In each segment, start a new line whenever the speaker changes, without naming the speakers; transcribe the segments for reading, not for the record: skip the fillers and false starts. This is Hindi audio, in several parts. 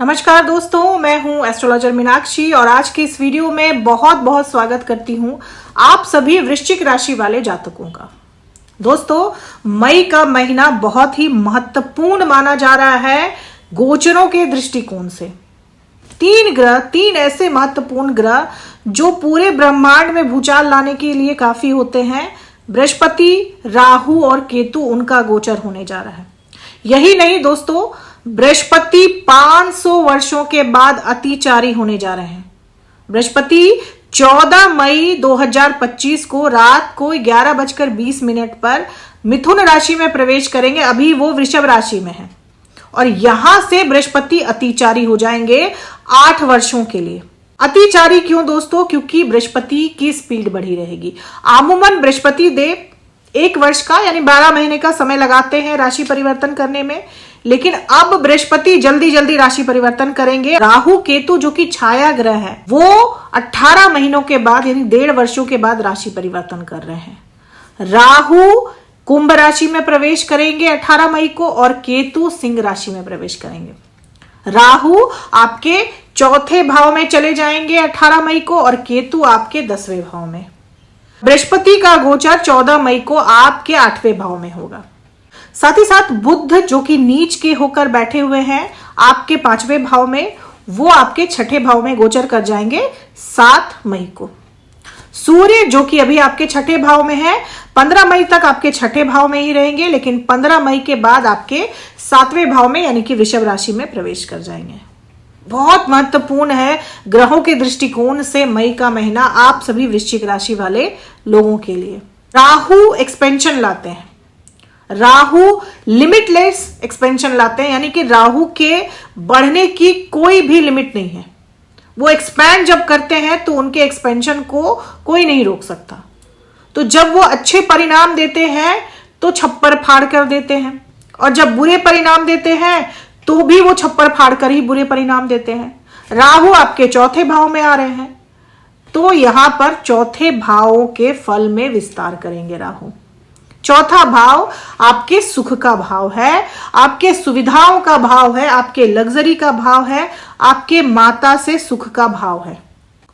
नमस्कार दोस्तों, मैं हूं एस्ट्रोलॉजर मीनाक्षी और आज के इस वीडियो में बहुत बहुत स्वागत करती हूं आप सभी वृश्चिक राशि वाले जातकों का। दोस्तों, मई का महीना बहुत ही महत्वपूर्ण माना जा रहा है गोचरों के दृष्टिकोण से। तीन ऐसे महत्वपूर्ण ग्रह जो पूरे ब्रह्मांड में भूचाल लाने के लिए काफी होते हैं, बृहस्पति, राहु और केतु, उनका गोचर होने जा रहा है। यही नहीं दोस्तों, बृहस्पति 500 वर्षों के बाद अतिचारी होने जा रहे हैं। बृहस्पति 14 मई 2025 को रात को 11:20 पर मिथुन राशि में प्रवेश करेंगे। अभी वो वृषभ राशि में है और यहां से बृहस्पति अतिचारी हो जाएंगे 8 वर्षों के लिए। अतिचारी क्यों दोस्तों? क्योंकि बृहस्पति की स्पीड बढ़ी रहेगी। अमूमन बृहस्पति देव 1 वर्ष का यानी 12 महीने का समय लगाते हैं राशि परिवर्तन करने में, लेकिन अब बृहस्पति जल्दी जल्दी राशि परिवर्तन करेंगे। राहु केतु जो कि छाया ग्रह है, वो 18 महीनों के बाद यानी 1.5 वर्षों के बाद राशि परिवर्तन कर रहे हैं। राहु कुंभ राशि में प्रवेश करेंगे 18 मई को और केतु सिंह राशि में प्रवेश करेंगे। राहु आपके 4थे भाव में चले जाएंगे 18 मई को और केतु आपके 10वें भाव में। बृहस्पति का गोचर 14 मई को आपके 8वें भाव में होगा। साथ ही साथ बुध जो कि नीच के होकर बैठे हुए हैं आपके 5वें भाव में, वो आपके 6ठे भाव में गोचर कर जाएंगे 7 मई को। सूर्य जो कि अभी आपके 6ठे भाव में है, 15 मई तक आपके 6ठे भाव में ही रहेंगे, लेकिन 15 मई के बाद आपके 7वें भाव में यानी कि वृषभ राशि में प्रवेश कर जाएंगे। बहुत महत्वपूर्ण है ग्रहों के दृष्टिकोण से मई का महीना आप सभी वृश्चिक राशि वाले लोगों के लिए। राहु एक्सपेंशन लाते हैं, राहु लिमिटलेस एक्सपेंशन लाते हैं, यानी कि राहु के बढ़ने की कोई भी लिमिट नहीं है। वो एक्सपैंड जब करते हैं तो उनके एक्सपेंशन को कोई नहीं रोक सकता। तो जब वो अच्छे परिणाम देते हैं तो छप्पर फाड़ कर देते हैं, और जब बुरे परिणाम देते हैं तो भी वो छप्पर फाड़ कर ही बुरे परिणाम देते हैं। राहु आपके 4थे भाव में आ रहे हैं, तो यहां पर 4थे भावों के फल में विस्तार करेंगे राहु। 4था भाव आपके सुख का भाव है, आपके सुविधाओं का भाव है, आपके लग्जरी का भाव है, आपके माता से सुख का भाव है।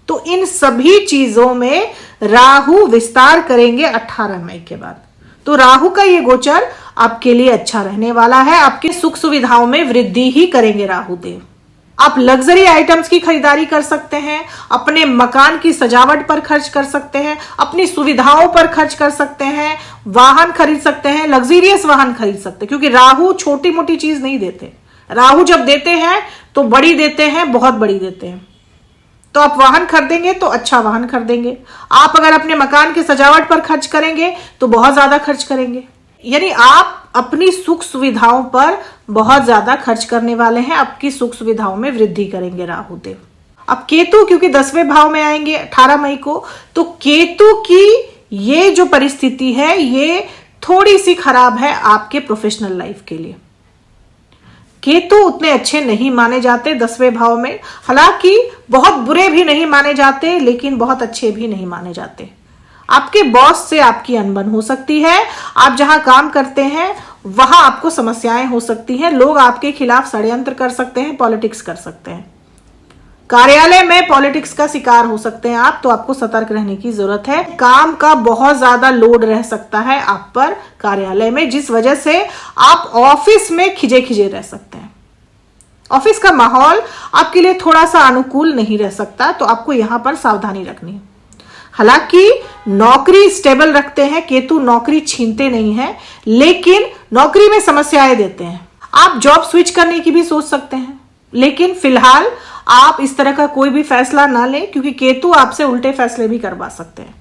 तो इन सभी चीजों में राहु विस्तार करेंगे 18 मई के बाद। तो राहु का ये गोचर आपके लिए अच्छा रहने वाला है। आपके सुख सुविधाओं में वृद्धि ही करेंगे राहु देव। आप लग्जरी आइटम्स की खरीदारी कर सकते हैं, अपने मकान की सजावट पर खर्च कर सकते हैं, अपनी सुविधाओं पर खर्च कर सकते हैं, वाहन खरीद सकते हैं, लग्जरियस वाहन खरीद सकते हैं, क्योंकि राहु छोटी मोटी चीज नहीं देते। राहु जब देते हैं तो बड़ी देते हैं, बहुत बड़ी देते हैं। तो आप वाहन खरीदेंगे तो अच्छा वाहन खरीदेंगे। आप अगर अपने मकान की सजावट पर खर्च करेंगे तो बहुत ज्यादा खर्च करेंगे। यानी आप अपनी सुख सुविधाओं पर बहुत ज्यादा खर्च करने वाले हैं, आपकी सुख सुविधाओं में वृद्धि करेंगे राहु देव। अब केतु क्योंकि 10वें भाव में आएंगे 18 मई को, तो केतु की ये जो परिस्थिति है ये थोड़ी सी खराब है आपके प्रोफेशनल लाइफ के लिए। केतु उतने अच्छे नहीं माने जाते 10वें भाव में, हालांकि बहुत बुरे भी नहीं माने जाते लेकिन बहुत अच्छे भी नहीं माने जाते। आपके बॉस से आपकी अनबन हो सकती है, आप जहां काम करते हैं वहां आपको समस्याएं हो सकती हैं, लोग आपके खिलाफ षड्यंत्र कर सकते हैं, पॉलिटिक्स कर सकते हैं। कार्यालय में पॉलिटिक्स का शिकार हो सकते हैं आप, तो आपको सतर्क रहने की जरूरत है। काम का बहुत ज्यादा लोड रह सकता है आप पर कार्यालय में, जिस वजह से आप ऑफिस में खिजे खिजे रह सकते हैं। ऑफिस का माहौल आपके लिए थोड़ा सा अनुकूल नहीं रह सकता, तो आपको यहां पर सावधानी रखनी है। हालांकि नौकरी स्टेबल रखते हैं केतु, नौकरी छीनते नहीं है, लेकिन नौकरी में समस्याएं देते हैं। आप जॉब स्विच करने की भी सोच सकते हैं, लेकिन फिलहाल आप इस तरह का कोई भी फैसला ना लें, क्योंकि केतु आपसे उल्टे फैसले भी करवा सकते हैं।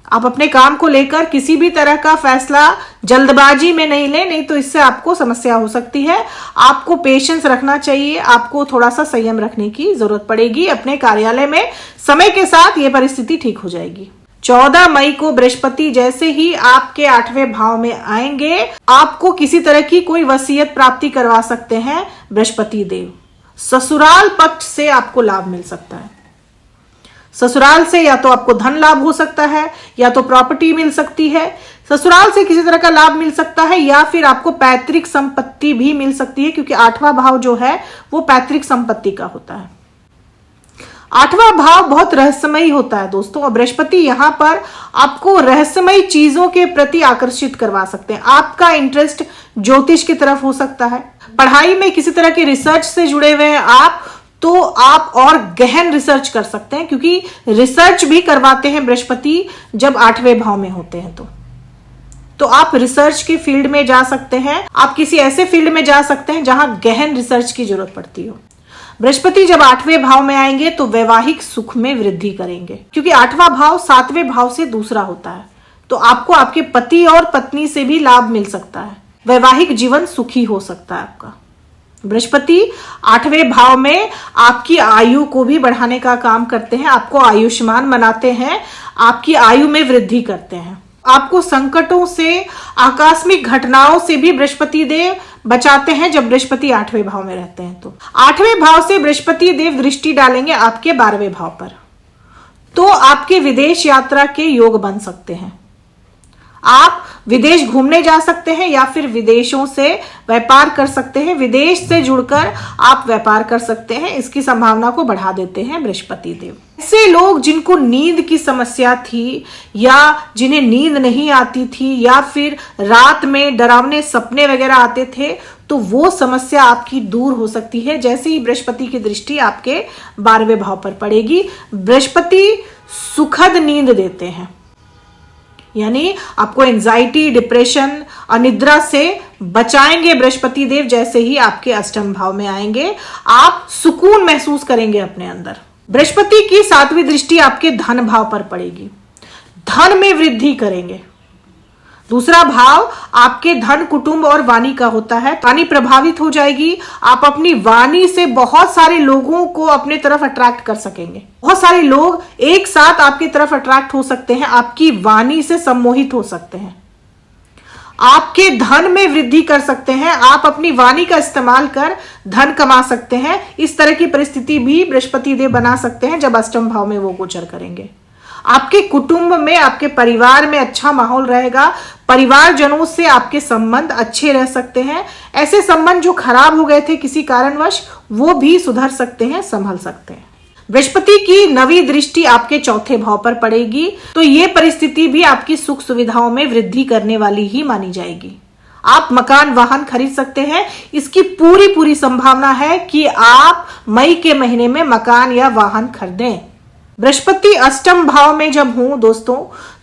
आप अपने काम को लेकर किसी भी तरह का फैसला जल्दबाजी में नहीं लें, नहीं तो इससे आपको समस्या हो सकती है। आपको पेशेंस रखना चाहिए, आपको थोड़ा सा संयम रखने की जरूरत पड़ेगी अपने कार्यालय में। समय के साथ ये परिस्थिति ठीक हो जाएगी। 14 मई को बृहस्पति जैसे ही आपके 8वें भाव में आएंगे, आपको किसी तरह की कोई वसीयत प्राप्ति करवा सकते हैं बृहस्पति देव। ससुराल पक्ष से आपको लाभ मिल सकता है। ससुराल से या तो आपको धन लाभ हो सकता है, या तो प्रॉपर्टी मिल सकती है, ससुराल से किसी तरह का लाभ मिल सकता है, या फिर आपको पैतृक संपत्ति भी मिल सकती है, क्योंकि 8वां भाव जो है वो पैतृक संपत्ति का होता है। 8वां भाव बहुत रहस्यमयी होता है दोस्तों, और बृहस्पति यहां पर आपको रहस्यमयी चीजों के प्रति आकर्षित करवा सकते हैं। आपका इंटरेस्ट ज्योतिष की तरफ हो सकता है, पढ़ाई में किसी तरह के रिसर्च से जुड़े हुए हैं आप, तो आप और गहन रिसर्च कर सकते हैं, क्योंकि रिसर्च भी करवाते हैं बृहस्पति जब 8वें भाव में होते हैं। तो आप रिसर्च के फील्ड में जा सकते हैं, आप किसी ऐसे फील्ड में जा सकते हैं जहां गहन रिसर्च की जरूरत पड़ती हो। बृहस्पति जब 8वें भाव में आएंगे तो वैवाहिक सुख में वृद्धि करेंगे, क्योंकि 8वां भाव 7वें भाव से दूसरा होता है। तो आपको आपके पति और पत्नी से भी लाभ मिल सकता है, वैवाहिक जीवन सुखी हो सकता है आपका। बृहस्पति 8वें भाव में आपकी आयु को भी बढ़ाने का काम करते हैं, आपको आयुष्मान बनाते हैं, आपकी आयु में वृद्धि करते हैं। आपको संकटों से, आकस्मिक घटनाओं से भी बृहस्पति देव बचाते हैं जब बृहस्पति 8वें भाव में रहते हैं। तो 8वें भाव से बृहस्पति देव दृष्टि डालेंगे आपके 12वें भाव पर, तो आपके विदेश यात्रा के योग बन सकते हैं। आप विदेश घूमने जा सकते हैं, या फिर विदेशों से व्यापार कर सकते हैं, विदेश से जुड़कर आप व्यापार कर सकते हैं। इसकी संभावना को बढ़ा देते हैं बृहस्पति देव। ऐसे लोग जिनको नींद की समस्या थी, या जिन्हें नींद नहीं आती थी, या फिर रात में डरावने सपने वगैरह आते थे, तो वो समस्या आपकी दूर हो सकती है जैसे ही बृहस्पति की दृष्टि आपके 12वें भाव पर पड़ेगी। बृहस्पति सुखद नींद देते हैं, यानी आपको एंजाइटी, डिप्रेशन, अनिद्रा से बचाएंगे बृहस्पति देव। जैसे ही आपके 8वें भाव में आएंगे आप सुकून महसूस करेंगे अपने अंदर। बृहस्पति की 7वीं दृष्टि आपके धन भाव पर पड़ेगी, धन में वृद्धि करेंगे। दूसरा भाव आपके धन, कुटुंब और वाणी का होता है। वाणी प्रभावित हो जाएगी, आप अपनी वाणी से बहुत सारे लोगों को अपने तरफ अट्रैक्ट कर सकेंगे। बहुत सारे लोग एक साथ आपकी तरफ अट्रैक्ट हो सकते हैं, आपकी वाणी से सम्मोहित हो सकते हैं, आपके धन में वृद्धि कर सकते हैं, आप अपनी वाणी का इस्तेमाल कर धन कमा सकते हैं। इस तरह की परिस्थिति भी बृहस्पति देव बना सकते हैं जब 8वें भाव में वो गोचर करेंगे। आपके कुटुंब में, आपके परिवार में अच्छा माहौल रहेगा, परिवारजनों से आपके संबंध अच्छे रह सकते हैं। ऐसे संबंध जो खराब हो गए थे किसी कारणवश, वो भी सुधर सकते हैं, संभल सकते हैं। बृहस्पति की 9वीं दृष्टि आपके 4थे भाव पर पड़ेगी, तो ये परिस्थिति भी आपकी सुख सुविधाओं में वृद्धि करने वाली ही मानी जाएगी। आप मकान, वाहन खरीद सकते हैं। इसकी पूरी संभावना है कि आप मई के महीने में मकान या वाहन खरीदें। बृहस्पति 8वें भाव में जब हूं दोस्तों,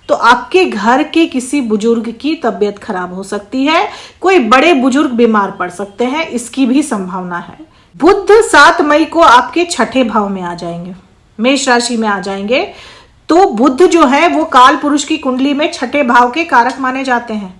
तो आपके घर के किसी बुजुर्ग की तबीयत खराब हो सकती है, कोई बड़े बुजुर्ग बीमार पड़ सकते हैं, इसकी भी संभावना है। बुध 7 मई को आपके 6ठे भाव में आ जाएंगे, मेष राशि में आ जाएंगे। तो बुध जो है वो काल पुरुष की कुंडली में 6ठे भाव के कारक माने जाते हैं।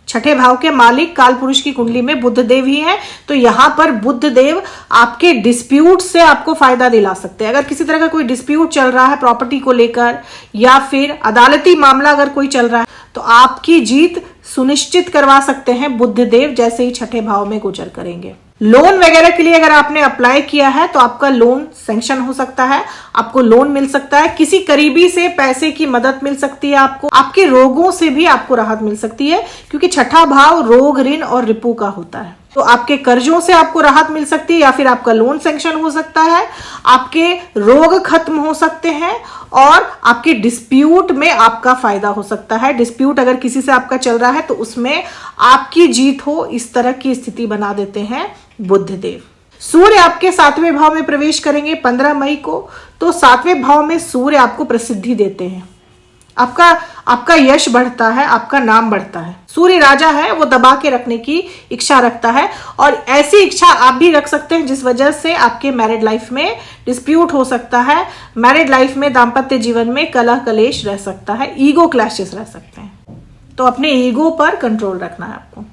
6ठे भाव के मालिक काल पुरुष की कुंडली में बुध देव ही हैं। तो यहां पर बुध देव आपके डिस्प्यूट से आपको फायदा दिला सकते हैं। अगर किसी तरह का कोई डिस्प्यूट चल रहा है प्रॉपर्टी को लेकर, या फिर अदालती मामला अगर कोई चल रहा है, तो आपकी जीत सुनिश्चित करवा सकते हैं बुध देव जैसे ही 6ठे भाव में गोचर करेंगे। लोन वगैरह के लिए अगर आपने अप्लाई किया है तो आपका लोन सैंक्शन हो सकता है, आपको लोन मिल सकता है। किसी करीबी से पैसे की मदद मिल सकती है आपको, आपके रोगों से भी आपको राहत मिल सकती है, क्योंकि 6ठा भाव रोग, ऋण और रिपू का होता है। तो आपके कर्जों से आपको राहत मिल सकती है, या फिर आपका लोन सैंक्शन हो सकता है, आपके रोग खत्म हो सकते हैं, और आपके डिस्प्यूट में आपका फायदा हो सकता है। डिस्प्यूट अगर किसी से आपका चल रहा है तो उसमें आपकी जीत हो, इस तरह की स्थिति बना देते हैं बुध देव। सूर्य आपके 7वें भाव में प्रवेश करेंगे 15 मई को। तो 7वें भाव में सूर्य आपको प्रसिद्धि देते हैं, आपका यश बढ़ता है, आपका नाम बढ़ता है। सूर्य राजा है, वो दबा के रखने की इच्छा रखता है, और ऐसी इच्छा आप भी रख सकते हैं जिस वजह से आपके मैरिड लाइफ में डिस्प्यूट हो सकता है, मैरिड लाइफ में, दाम्पत्य जीवन में कलह कलेश रह सकता है, ईगो क्लैशेस रह सकते हैं। तो अपने ईगो पर कंट्रोल रखना है आपको।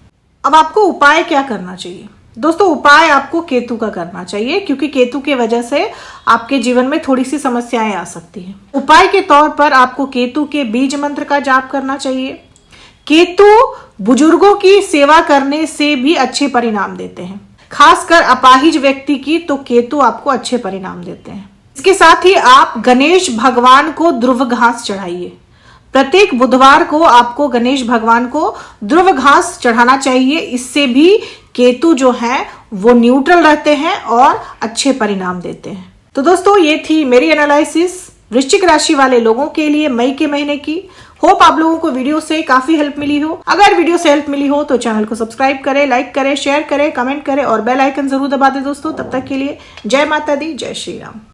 अब आपको उपाय क्या करना चाहिए दोस्तों? उपाय आपको केतु का करना चाहिए, क्योंकि केतु के वजह से आपके जीवन में थोड़ी सी समस्याएं आ सकती हैं। उपाय के तौर पर आपको केतु के बीज मंत्र का जाप करना चाहिए। केतु बुजुर्गों की सेवा करने से भी अच्छे परिणाम देते हैं, खासकर अपाहिज व्यक्ति की, तो केतु आपको अच्छे परिणाम देते हैं। इसके साथ ही आप गणेश भगवान को ध्रुव घास चढ़ाइए। प्रत्येक बुधवार को आपको गणेश भगवान को ध्रुव घास चढ़ाना चाहिए। इससे भी केतु जो है वो न्यूट्रल रहते हैं और अच्छे परिणाम देते हैं। तो दोस्तों, ये थी मेरी एनालिसिस वृश्चिक राशि वाले लोगों के लिए मई के महीने की। होप आप लोगों को वीडियो से काफी हेल्प मिली हो। अगर वीडियो से हेल्प मिली हो तो चैनल को सब्सक्राइब करें, लाइक करें, शेयर करें, कमेंट करें और बेल आइकन जरूर दबा दें दोस्तों। तब तक के लिए जय माता दी, जय श्री राम।